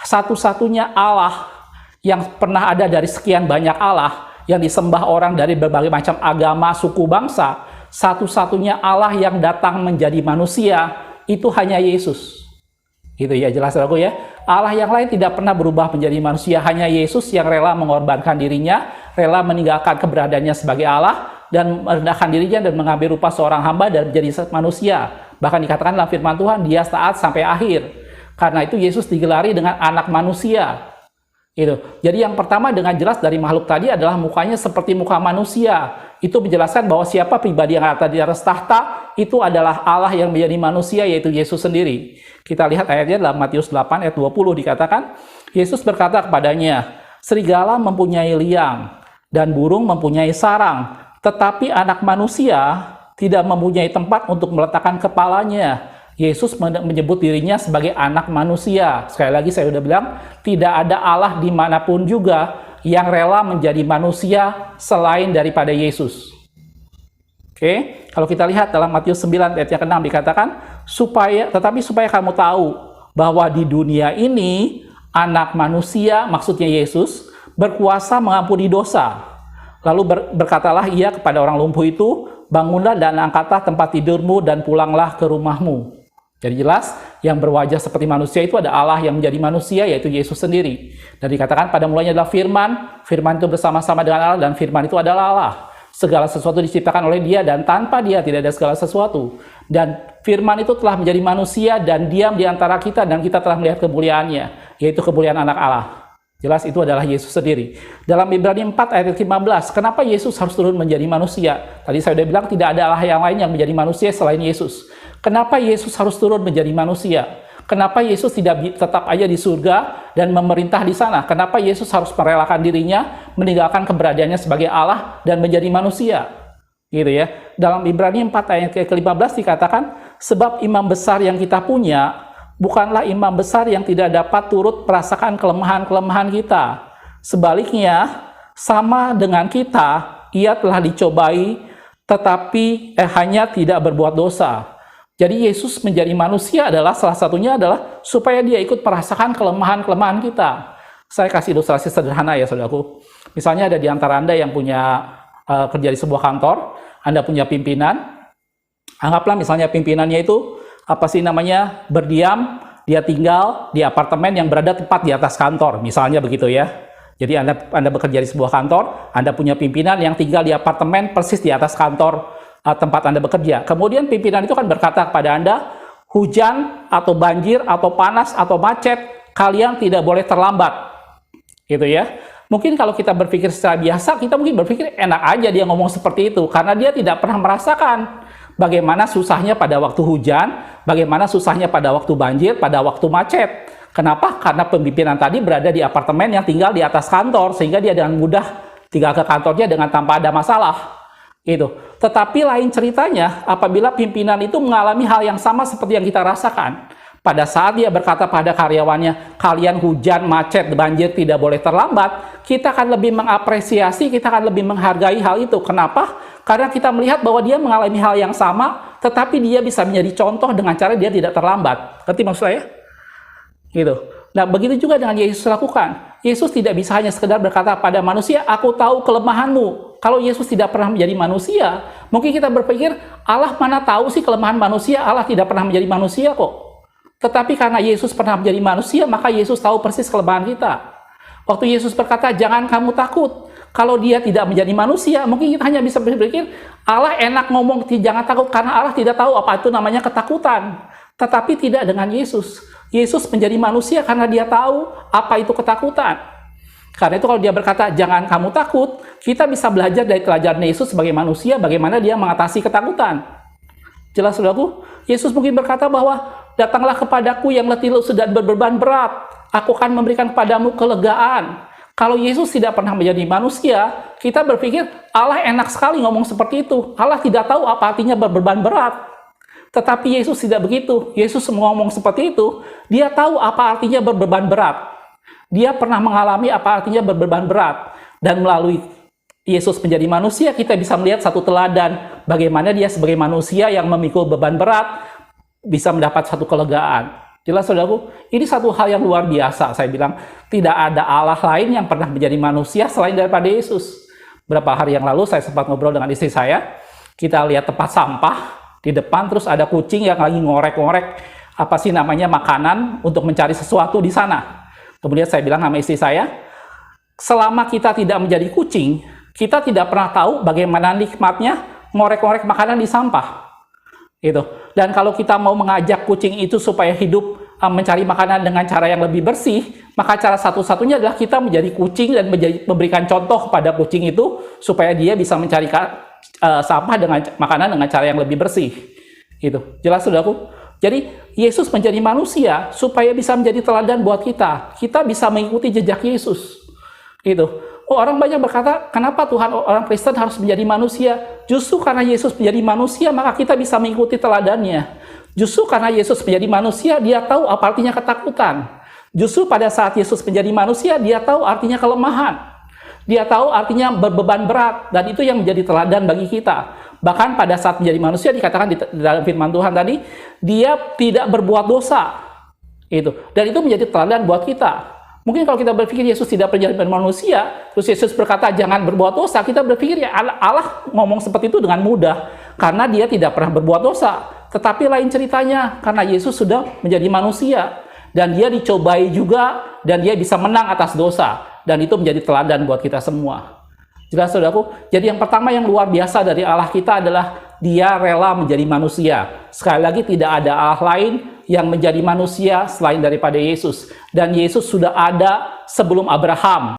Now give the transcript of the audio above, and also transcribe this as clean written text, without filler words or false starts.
satu-satunya Allah yang pernah ada dari sekian banyak Allah yang disembah orang dari berbagai macam agama, suku, bangsa. Satu-satunya Allah yang datang menjadi manusia itu hanya Yesus. Gitu ya, jelas aku ya. Allah yang lain tidak pernah berubah menjadi manusia, hanya Yesus yang rela mengorbankan dirinya, rela meninggalkan keberadaannya sebagai Allah dan merendahkan dirinya dan mengambil rupa seorang hamba dan menjadi manusia. Bahkan dikatakan dalam firman Tuhan, dia taat sampai akhir. Karena itu Yesus digelari dengan anak manusia. Gitu. Jadi yang pertama dengan jelas dari makhluk tadi adalah mukanya seperti muka manusia. Itu menjelaskan bahwa siapa pribadi yang ada di atas tahta itu adalah Allah yang menjadi manusia, yaitu Yesus sendiri. Kita lihat ayatnya dalam Matius 8 ayat 20 dikatakan, Yesus berkata kepadanya, serigala mempunyai liang dan burung mempunyai sarang, tetapi anak manusia tidak mempunyai tempat untuk meletakkan kepalanya. Yesus menyebut dirinya sebagai anak manusia. Sekali lagi saya sudah bilang, tidak ada Allah dimanapun juga yang rela menjadi manusia selain daripada Yesus. Oke, kalau kita lihat dalam Matius 9 ayat yang ke-6 dikatakan, tetapi supaya kamu tahu bahwa di dunia ini anak manusia, maksudnya Yesus, berkuasa mengampuni dosa. Lalu berkatalah ia kepada orang lumpuh itu, bangunlah dan angkatlah tempat tidurmu dan pulanglah ke rumahmu. Jadi jelas, yang berwajah seperti manusia itu ada Allah yang menjadi manusia, yaitu Yesus sendiri. Dan dikatakan pada mulanya adalah firman, firman itu bersama-sama dengan Allah, dan firman itu adalah Allah. Segala sesuatu diciptakan oleh dia, dan tanpa dia tidak ada segala sesuatu. Dan firman itu telah menjadi manusia, dan diam di antara kita, dan kita telah melihat kemuliaannya, yaitu kemuliaan anak Allah. Jelas itu adalah Yesus sendiri. Dalam Ibrani 4 ayat 15, kenapa Yesus harus turun menjadi manusia? Tadi saya sudah bilang tidak ada Allah yang lain yang menjadi manusia selain Yesus. Kenapa Yesus harus turun menjadi manusia? Kenapa Yesus tidak tetap aja di surga dan memerintah di sana? Kenapa Yesus harus merelakan dirinya, meninggalkan keberadaannya sebagai Allah dan menjadi manusia? Gitu ya. Dalam Ibrani 4 ayat ke-15 dikatakan, sebab imam besar yang kita punya bukanlah imam besar yang tidak dapat turut merasakan kelemahan-kelemahan kita. Sebaliknya, sama dengan kita, ia telah dicobai, tetapi hanya tidak berbuat dosa. Jadi Yesus menjadi manusia adalah salah satunya adalah supaya dia ikut merasakan kelemahan-kelemahan kita. Saya kasih ilustrasi sederhana ya saudaraku. Misalnya ada di antara Anda yang punya kerja di sebuah kantor, Anda punya pimpinan, anggaplah misalnya pimpinannya itu berdiam, dia tinggal di apartemen yang berada tepat di atas kantor, misalnya begitu ya. Jadi Anda bekerja di sebuah kantor, Anda punya pimpinan yang tinggal di apartemen persis di atas kantor tempat Anda bekerja. Kemudian pimpinan itu kan berkata kepada Anda, hujan atau banjir atau panas atau macet, kalian tidak boleh terlambat. Gitu ya. Mungkin kalau kita berpikir secara biasa, kita mungkin berpikir enak aja dia ngomong seperti itu, karena dia tidak pernah merasakan bagaimana susahnya pada waktu hujan, bagaimana susahnya pada waktu banjir, pada waktu macet. Kenapa? Karena pimpinan tadi berada di apartemen yang tinggal di atas kantor, sehingga dia dengan mudah tinggal ke kantornya dengan tanpa ada masalah. Gitu. Tetapi lain ceritanya apabila pimpinan itu mengalami hal yang sama seperti yang kita rasakan. Pada saat dia berkata pada karyawannya, kalian hujan, macet, banjir tidak boleh terlambat, kita akan lebih mengapresiasi, kita akan lebih menghargai hal itu. Kenapa? Karena kita melihat bahwa dia mengalami hal yang sama, tetapi dia bisa menjadi contoh dengan cara dia tidak terlambat. Ngerti maksud saya? Gitu. Nah, begitu juga dengan Yesus lakukan. Yesus tidak bisa hanya sekedar berkata pada manusia, aku tahu kelemahanmu. Kalau Yesus tidak pernah menjadi manusia, mungkin kita berpikir, Allah mana tahu sih kelemahan manusia, Allah tidak pernah menjadi manusia kok. Tetapi karena Yesus pernah menjadi manusia, maka Yesus tahu persis kelemahan kita. Waktu Yesus berkata, jangan kamu takut. Kalau dia tidak menjadi manusia, mungkin kita hanya bisa berpikir, Allah enak ngomong, jangan takut, karena Allah tidak tahu apa itu namanya ketakutan. Tetapi tidak dengan Yesus. Yesus menjadi manusia karena dia tahu apa itu ketakutan. Karena itu kalau dia berkata, jangan kamu takut, kita bisa belajar dari teladan Yesus sebagai manusia, bagaimana dia mengatasi ketakutan. Jelas, saudaraku? Yesus mungkin berkata bahwa, datanglah kepadaku yang letih dan berbeban berat, aku akan memberikan kepadamu kelegaan. Kalau Yesus tidak pernah menjadi manusia, kita berpikir, Allah enak sekali ngomong seperti itu. Allah tidak tahu apa artinya berbeban berat. Tetapi Yesus tidak begitu. Yesus ngomong seperti itu, dia tahu apa artinya berbeban berat. Dia pernah mengalami apa artinya berbeban berat. Dan melalui Yesus menjadi manusia, kita bisa melihat satu teladan bagaimana dia sebagai manusia yang memikul beban berat bisa mendapat satu kelegaan. Jelas saudaraku, ini satu hal yang luar biasa. Saya bilang, tidak ada Allah lain yang pernah menjadi manusia selain daripada Yesus. Beberapa hari yang lalu saya sempat ngobrol dengan istri saya. Kita lihat tempat sampah di depan, terus ada kucing yang lagi ngorek-ngorek apa sih namanya makanan untuk mencari sesuatu di sana. Kemudian saya bilang sama istri saya, selama kita tidak menjadi kucing, kita tidak pernah tahu bagaimana nikmatnya ngorek-ngorek makanan di sampah. Gitu. Dan kalau kita mau mengajak kucing itu supaya hidup mencari makanan dengan cara yang lebih bersih, maka cara satu-satunya adalah kita menjadi kucing dan memberikan contoh kepada kucing itu supaya dia bisa mencari sampah dengan makanan dengan cara yang lebih bersih. Gitu. Jelas saudaraku? Jadi Yesus menjadi manusia supaya bisa menjadi teladan buat kita. Kita bisa mengikuti jejak Yesus. Gitu. Oh, orang banyak berkata, kenapa Tuhan orang Kristen harus menjadi manusia? Justru karena Yesus menjadi manusia, maka kita bisa mengikuti teladannya. Justru karena Yesus menjadi manusia, dia tahu apa artinya ketakutan. Justru pada saat Yesus menjadi manusia, dia tahu artinya kelemahan. Dia tahu artinya berbeban berat, dan itu yang menjadi teladan bagi kita. Bahkan pada saat menjadi manusia, dikatakan di dalam firman Tuhan tadi, dia tidak berbuat dosa. Dan itu menjadi teladan buat kita. Mungkin kalau kita berpikir Yesus tidak pernah jadi manusia, terus Yesus berkata jangan berbuat dosa, kita berpikir ya Allah ngomong seperti itu dengan mudah, karena dia tidak pernah berbuat dosa. Tetapi lain ceritanya, karena Yesus sudah menjadi manusia, dan dia dicobai juga, dan dia bisa menang atas dosa, dan itu menjadi teladan buat kita semua. Jelas saudaraku? Jadi yang pertama yang luar biasa dari Allah kita adalah dia rela menjadi manusia. Sekali lagi tidak ada Allah lain yang menjadi manusia selain daripada Yesus. Dan Yesus sudah ada sebelum Abraham.